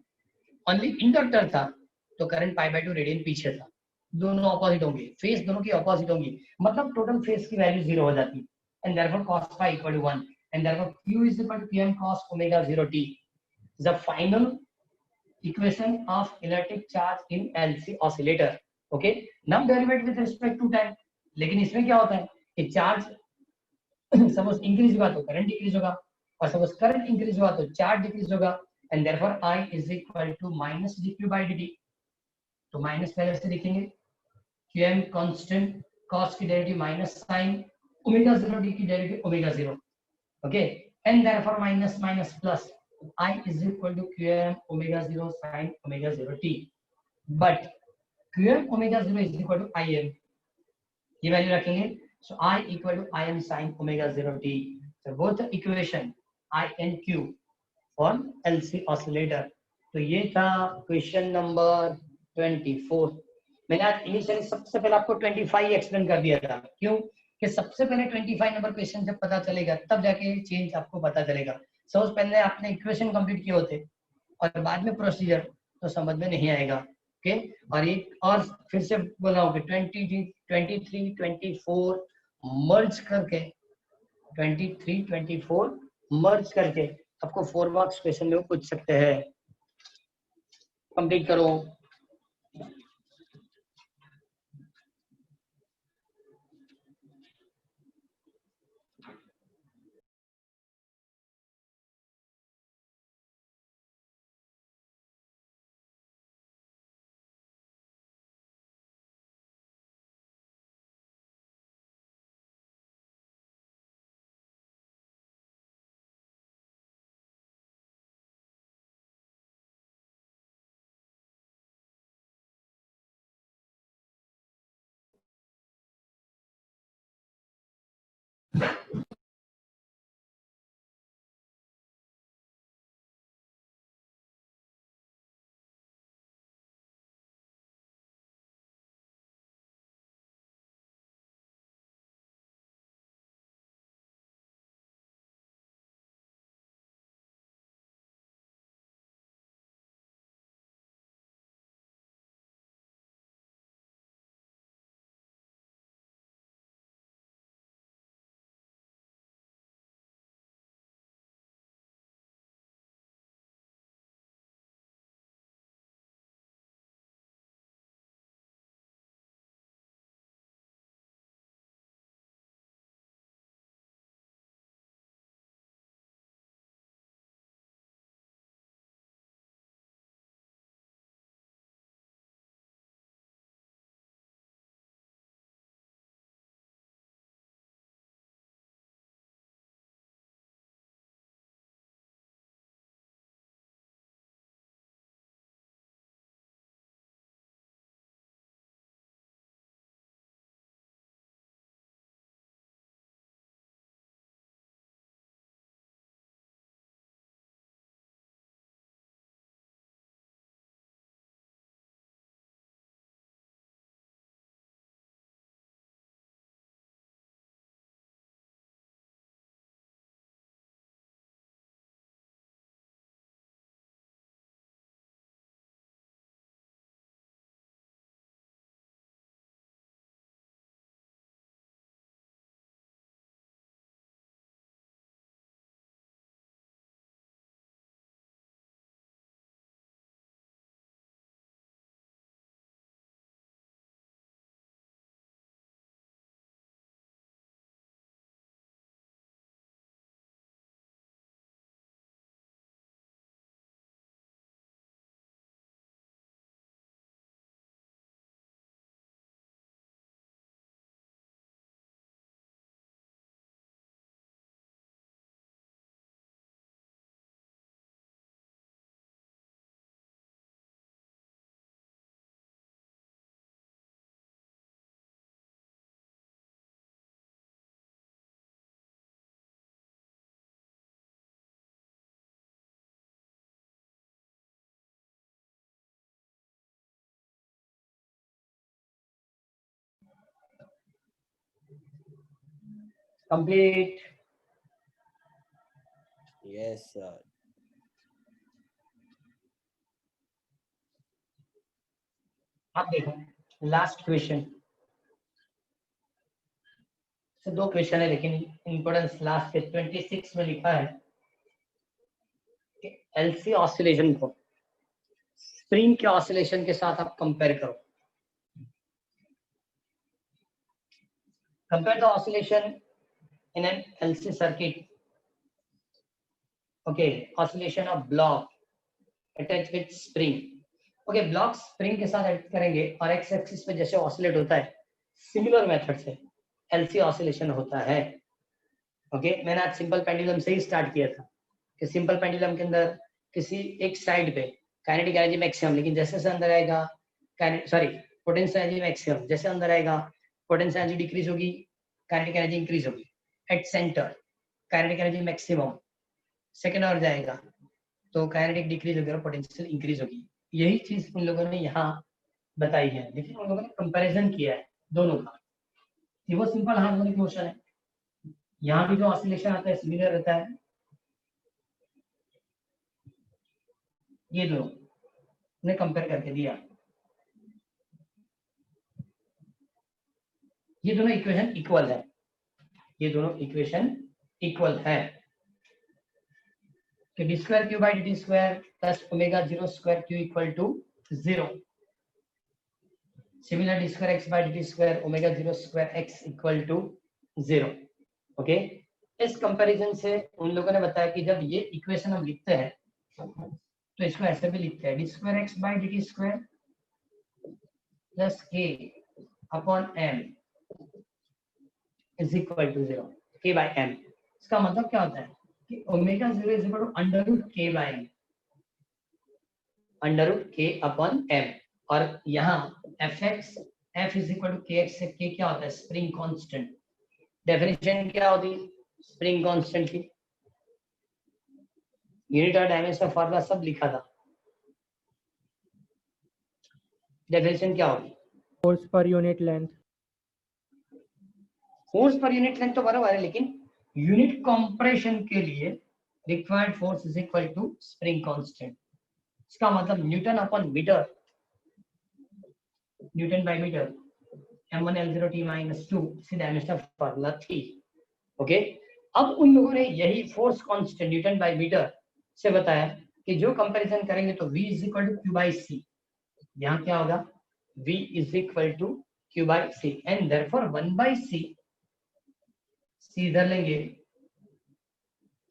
ओनली इंडक्टर था तो करंट पाई बाय 2 रेडियन पीछे था। दोनों ऑपोजिट होंगे, फेस दोनों की ऑपोजिट होंगी, मतलब टोटल फेस की वैल्यू 0 हो जाती है। And therefore cos phi equal to 1 and therefore q is equal to qm cos omega 0t, the final equation of electric charge in LC oscillator, okay. Now derivate with respect to time, लेकिन इसमें क्या होता है कि charge suppose increase हुआ तो current decrease होगा, और सपोज करंट इंक्रीज हुआ तो चार्ज डिक्रीज होगा। And therefore I is equal to minus dq by dt, तो माइनस पहले से लिखेंगे, qm कांस्टेंट, cos की derivative minus sin omega 0t की derivative omega 0, okay. And therefore minus minus plus I is equal to qm omega 0 sin omega 0t, but qm omega 0 is equal to Im, ये value रखेंगे, so I equal to Im sin omega 0t। so both the equation I and Q for LC oscillator। तो ये था question number 24। मैंने आज initially सबसे पहले आपको 25 एक्सप्लेन कर दिया था, क्यों कि सबसे पहले 25 नंबर क्वेश्चन जब पता चलेगा तब जाके चेंज आपको पता चलेगा। सपोज पहले आपने इक्वेशन कंप्लीट किए होते और बाद में प्रोसीजर, तो समझ में नहीं आएगा, ओके। और ये और फिर से बोल रहा हूँ कि 23 24 मर्ज करके 23 24 मर्ज करके आपको 4 मार्क्स क्वेश्चन में पूछ सकते हैं। कंप्लीट करो। कंप्लीट। Yes, sir. आप देखो लास्ट क्वेश्चन से 2 क्वेश्चन है, लेकिन इंपोर्टेंस लास्ट के 26 में लिखा है कि एलसी ऑसिलेशन को स्प्रिंग के ऑसिलेशन के साथ आप कंपेयर करो। Compare the oscillation in an LC circuit. Okay, oscillation of block attach with spring. Okay, block spring के साथ अटैच करेंगे और एक्स एक्सिस पे जैसे ऑसिलेट होता है, सिमिलर मेथड से एलसी ऑसिलेशन होता है। ओके, मैंने आज सिंपल पेंडुलम से ही स्टार्ट किया था कि सिंपल पेंडुलम के अंदर किसी एक साइड पे काइनेटिक एनर्जी मैक्सिमम, लेकिन जैसे जैसे अंदर आएगा पोटेंशियल एनर्जी मैक्सिमम, जैसे अंदर आएगा पोटेंशियल एनर्जी डिक्रीज होगी, काइनेटिक एनर्जी इंक्रीज होगी। At centre kinetic energy maximum, second और जाएगा तो काइनेटिक डिक्रीज होगी और पोटेंशियल इंक्रीज होगी। यही चीज उन लोगों ने यहाँ बताई है, लेकिन उन लोगों ने कंपैरिजन किया है दोनों का। ये वो सिंपल हार्मोनिक मोशन है, यहाँ भी जो ऑसिलेशन आता है सिमिलर रहता है। ये दोनों ने कंपेयर करके दिया, ये दोनों इक्वेशन इक्वल है, ये दोनों इक्वेशन इक्वल है कि D square Q by D square plus omega 0 square Q equal to 0। Similar D square X by D square omega 0 square X equal to 0। Okay, इस कंपैरिजन से उन लोगों ने बताया कि जब ये इक्वेशन हम लिखते हैं तो इसको ऐसे भी लिखते हैं, D square X by D square plus K upon M is equal to 0, K by M. इसका मतलब क्या होता है कि omega 0 is equal to under root K by M, under root K upon M. और यहाँ F X F is equal to K X से K क्या होता है, स्प्रिंग कांस्टेंट। डेफिनेशन क्या होती है स्प्रिंग कांस्टेंट की, यूनिट और डायमेंशन फॉर्मूला सब लिखा था। डेफिनेशन क्या होगी, फोर्स पर यूनिट लेंथ। फोर्स पर यूनिट लेंथ तो बराबर है, लेकिन यूनिट कंप्रेशन के लिए required force is equal to spring constant. इसका मतलब newton upon metre, newton by metre m1 L0 T - 2 इसी डायमेंशनल फार्मूला थी। ओके, अब उन लोगों ने यही force constant newton by metre से बताया कि जो कंपैरिजन करेंगे तो v is equal to q by c, यहाँ क्या होगा v is equal to q by c and therefore 1 by c, c इधर लेंगे,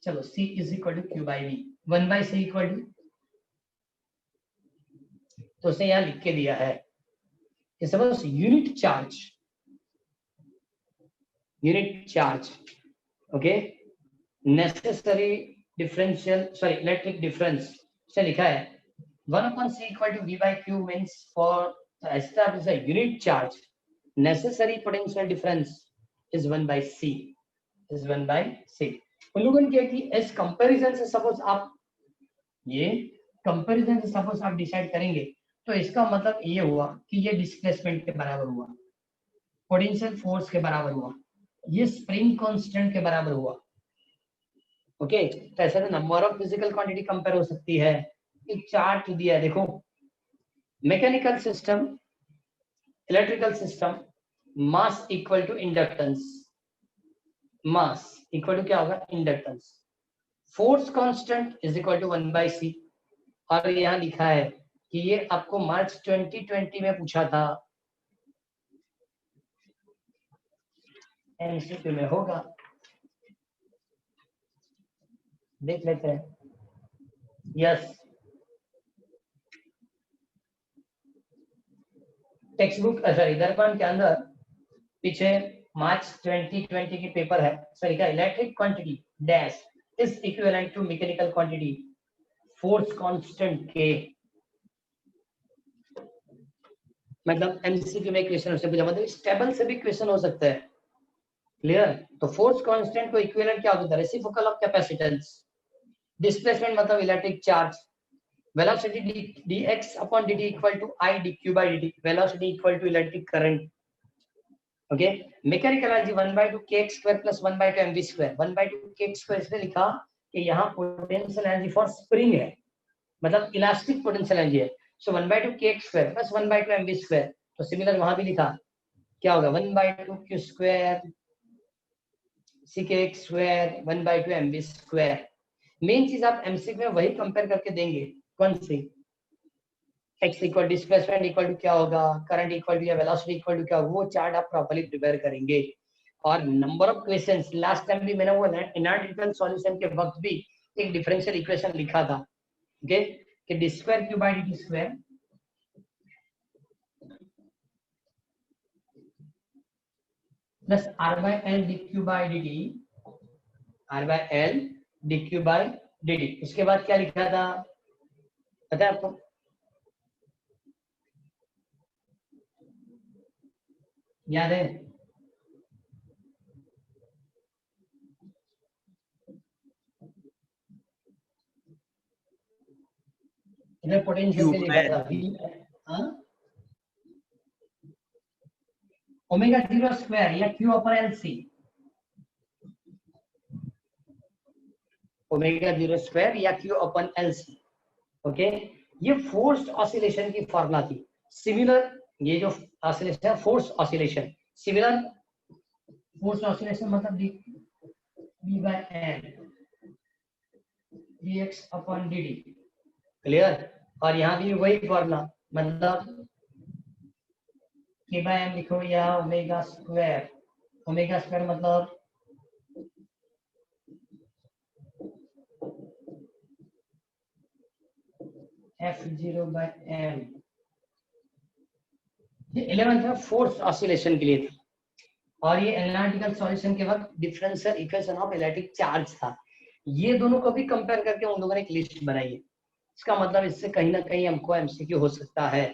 चलो c is equal to q by v, 1 by c equal to, तो उसे यहाँ लिख के दिया है कि suppose unit charge okay necessary differential electric difference से लिखा है 1/c equal to v by q means for establish a unit charge necessary potential difference is 1 by c, is 1 by c। उन लोगों ने क्या कि इस कंपैरिजन से सपोज आप ये कंपैरिजन से सपोज आप डिसाइड करेंगे तो इसका मतलब ये हुआ कि ये डिस्प्लेसमेंट के बराबर हुआ, पोटेंशियल फोर्स के बराबर हुआ, ये स्प्रिंग कांस्टेंट के बराबर हुआ। ओके, तो ऐसे में number of physical quantity compare हो सकती है। एक चार्ट दिया है देखो, mechanical system, electrical system, mass equal to inductance, mass equal to क्या होगा inductance, force constant is equal to 1 by C. और यहाँ लिखा है कि ये आपको मार्च 2020 में पूछा था, एमसीक्यू में होगा, देख लेते हैं। यस, टेक्स्ट बुक दर्पण के अंदर पीछे मार्च 2020 की पेपर है, सॉरी का electric quantity dash is equivalent to mechanical quantity force constant के। मतलब एमसीक्यू में क्वेश्चन हो सकता है, मतलब इस टेबल से भी क्वेश्चन हो सकता है। क्लियर, तो फोर्स कांस्टेंट को इक्विवेलेंट क्या होता है, रेसिप्रोकल ऑफ कैपेसिटेंस, डिस्प्लेसमेंट मतलब electric charge, velocity dx upon dt equal to I dq by dt, velocity equal to electric current. Okay, mechanical energy 1/2 kx square plus 1/2 mv square. 1/2 kx square इसने लिखा कि यहाँ potential energy for spring है, मतलब elastic potential energy है। So 1/2 kx square plus 1/2 mv square, तो similar वहां भी लिखा, क्या होगा 1/2 q square sec square 1/2 mv square. Main चीज आप एमसीक्यू में वही कंपेयर करके देंगे, कौन सी, x इक्वल डिस्प्लेसमेंट इक्वल टू क्या होगा, करंट इक्वल टू या वेलोसिटी इक्वल टू क्या होगा, वो चार्ट आप प्रॉपर्ली प्रिपेयर करेंगे। और number of questions last time भी मैंने वो एनालिटिकल सॉल्यूशन के वक्त भी एक डिफरेंशियल इक्वेशन लिखा था, ओके, कि D square Q by D square plus R by L D Q by D T, R by L D Q by D T. उसके बाद क्या लिखा था पता है आपको, याद है, इधर पोटेंशियल के लिखा था v, ओमेगा 0 स्क्वायर या q upon L C, omega 0 square या q upon L C, okay. ये फोर्स्ड ऑसिलेशन की फॉर्मूला थी। सिमिलर ये जो ऑसिलेशन है force oscillation, similar force oscillation मतलब v by n dx upon dt, clear. और यहाँ भी वही फॉर्मूला, मतलब k by m लिखो या ओमेगा स्क्वायर, ओमेगा स्क्वायर मतलब f0 by m। ये 11th में फोर्स ऑसिलेशन के लिए था, और ये एनालिटिकल सॉल्यूशन के वक्त differential equation of electric charge था। ये दोनों को भी कंपेयर करके उन लोगों ने एक लिस्ट बनाई है। इसका मतलब इससे कहीं ना कहीं हमको एमसीक्यू हो सकता है।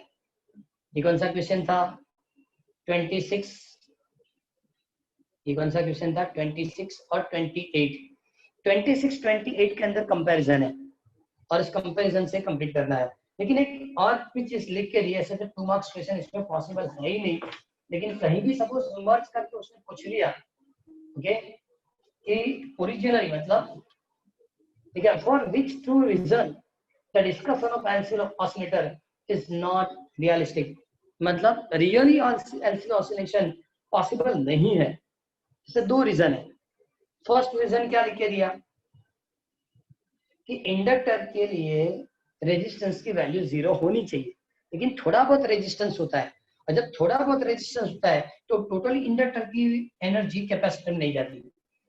ये कौन सा क्वेश्चन था 26, ये कौन सा क्वेश्चन था 26 और 28। 26 28 के अंदर कंपैरिजन है और इस कंपैरिजन से कंप्लीट करना है। लेकिन एक और भी चीज लिख के दिया, ऐसे तो 2 मार्क्स क्वेश्चन इसमें पॉसिबल है ही नहीं, लेकिन कहीं भी सपोज इमर्ज करके उसने पूछ लिया, ओके, कि ओरिजिनली मतलब ठीक है, for which true reason the discussion of LC oscillator is not realistic, मतलब रियली एलसी ऑसिलेशन पॉसिबल नहीं है। इससे 2 रीजन है। फर्स्ट रीजन क्या लिख के दिया कि इंडक्टर के लिए रेजिस्टेंस की वैल्यू 0 होनी चाहिए, लेकिन थोड़ा बहुत रेजिस्टेंस होता है, और जब थोड़ा बहुत रेजिस्टेंस होता है तो टोटली इंडक्टर की एनर्जी कैपेसिटर में नहीं जाती,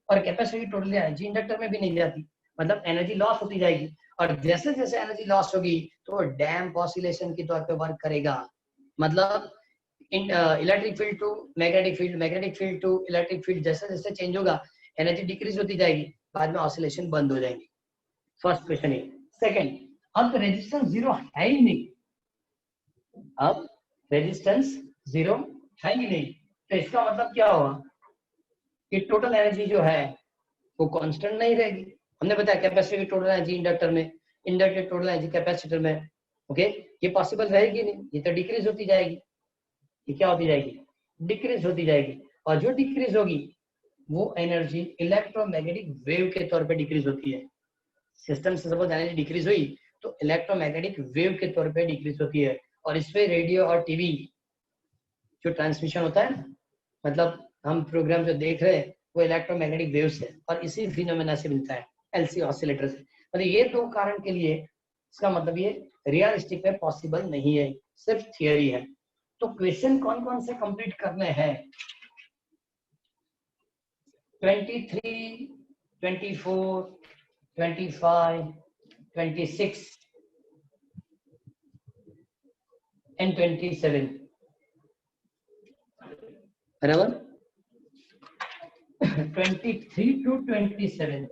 और कैपेसिटर की टोटल एनर्जी इंडक्टर में भी नहीं जाती, मतलब एनर्जी लॉस होती जाएगी। और जैसे जैसे एनर्जी लॉस होगी तो डैम्प ऑसिलेशन के तौर पे वर्क करेगा, मतलब electric field to magnetic field, magnetic field to electric field, जैसे जैसे चेंज होगा एनर्जी डिक्रीज होती जाएगी, बाद में ऑसिलेशन बंद हो जाएंगे। फर्स्ट क्वेश्चन है। सेकंड, अब तो रेजिस्टेंस 0 है ही नहीं, अब रेजिस्टेंस 0 है ही नहीं, तो इसका मतलब क्या हुआ कि टोटल एनर्जी जो है वो कांस्टेंट नहीं रहेगी। हमने बताया कैपेसिटर की टोटल एनर्जी इंडक्टर में, इंडक्टर की टोटल एनर्जी कैपेसिटर में, ओके, ये पॉसिबल रहेगी नहीं, ये तो डिक्रीज होती जाएगी। ये क्या होती जाएगी, डिक्रीज होती जाएगी, और जो डिक्रीज होगी वो एनर्जी इलेक्ट्रोमैग्नेटिक वेव के तौर पे डिक्रीज होती है। सिस्टम से सपोज एनर्जी डिक्रीज हुई तो इलेक्ट्रोमैग्नेटिक वेव के तौर पे डिक्रीज होती है, और इसमें रेडियो और टीवी जो ट्रांसमिशन होता है, मतलब हम प्रोग्राम जो देख रहे हैं वो इलेक्ट्रोमैग्नेटिक वेव्स है, और इसी फिनोमेना से मिलता है एलसी ऑसिलेटर से। मतलब ये 2 कारण के लिए इसका मतलब ये रियलिस्टिक में पॉसिबल नहीं है, सिर्फ थियरी है। तो क्वेश्चन कौन कौन से कंप्लीट करने हैं 23, 24, 25, 26 and 27, बराबर 23 to 27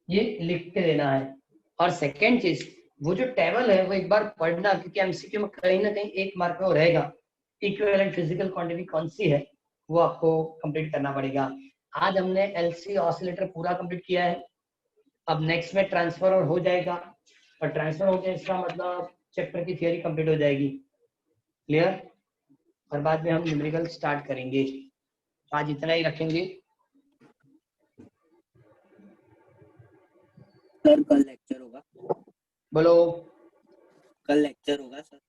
ये लिख के देना है। और सेकेंड चीज, वो जो टेबल है वो एक बार पढ़ना, क्योंकि एमसीक्यू में कहीं ना कहीं 1 मार्क में वो रहेगा। इक्विवेलेंट फिजिकल क्वांटिटी कौन सी है वो आपको कंप्लीट करना पड़ेगा। आज हमने एलसी ऑसिलेटर पूरा कंप्लीट किया है, अब नेक्स्ट में ट्रांसफर हो जाएगा, और ट्रांसफर हो गया इसका मतलब चैप्टर की थियरी कंप्लीट हो जाएगी। क्लियर? और बाद में हम न्यूमेरिकल स्टार्ट करेंगे। आज इतना ही रखेंगे। सर कल लेक्चर होगा? बोलो। कल लेक्चर होगा सर?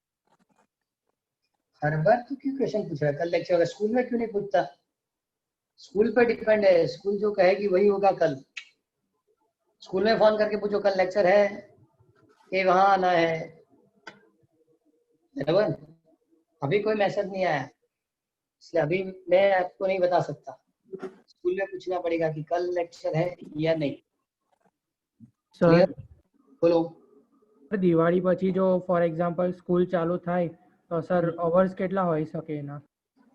हर बार तो क्यों क्वेश्चन पूछ रहा है? कल लेक्चर होगा, स्कूल में क्यों नहीं पूछता? स्कूल पर डिपेंड है, स्कूल जो कहेगी वही होगा कल। स्कूल में फोन करके पूछो कल लेक्चर है कि वहां आना है, बराबर। अभी कोई मैसेज नहीं आया, इसलिए अभी मैं आपको नहीं बता सकता। स्कूल में पूछना पड़ेगा कि कल लेक्चर है या नहीं। સર बोलो। દિવાળી પછી જો ફોર એક્ઝામ્પલ સ્કૂલ ચાલુ થાય તો સર અવર્સ કેટલા હોઈ શકે એના?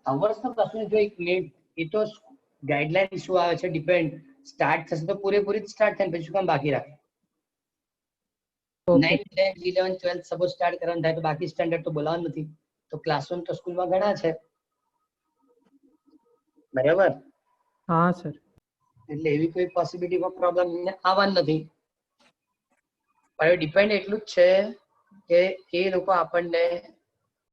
અવર્સ તો પ્રશ્ન જો એક મિનિટ, એ તો ગાઈડલાઈન શું આવે છે ડિપેન્ડ। સ્ટાર્ટ થશે તો પૂરેપૂરી સ્ટાર્ટ થાય, પછી શું કામ બાકી રાખે? 9th 10th 11th 12th suppose start કરવાનું થાય તો બાકી સ્ટાન્ડર્ડ તો બોલાવવાનું નથી, તો ક્લાસરૂમ તો સ્કૂલમાં ઘણા છે, બરાબર। હા સર. એટલે એવી કોઈ પોસિબિલિટી ઓફ પ્રોબ્લેમ આવવાનું નથી। પણ ડિપેન્ડ એટલું જ છે કે એ લોકો આપણને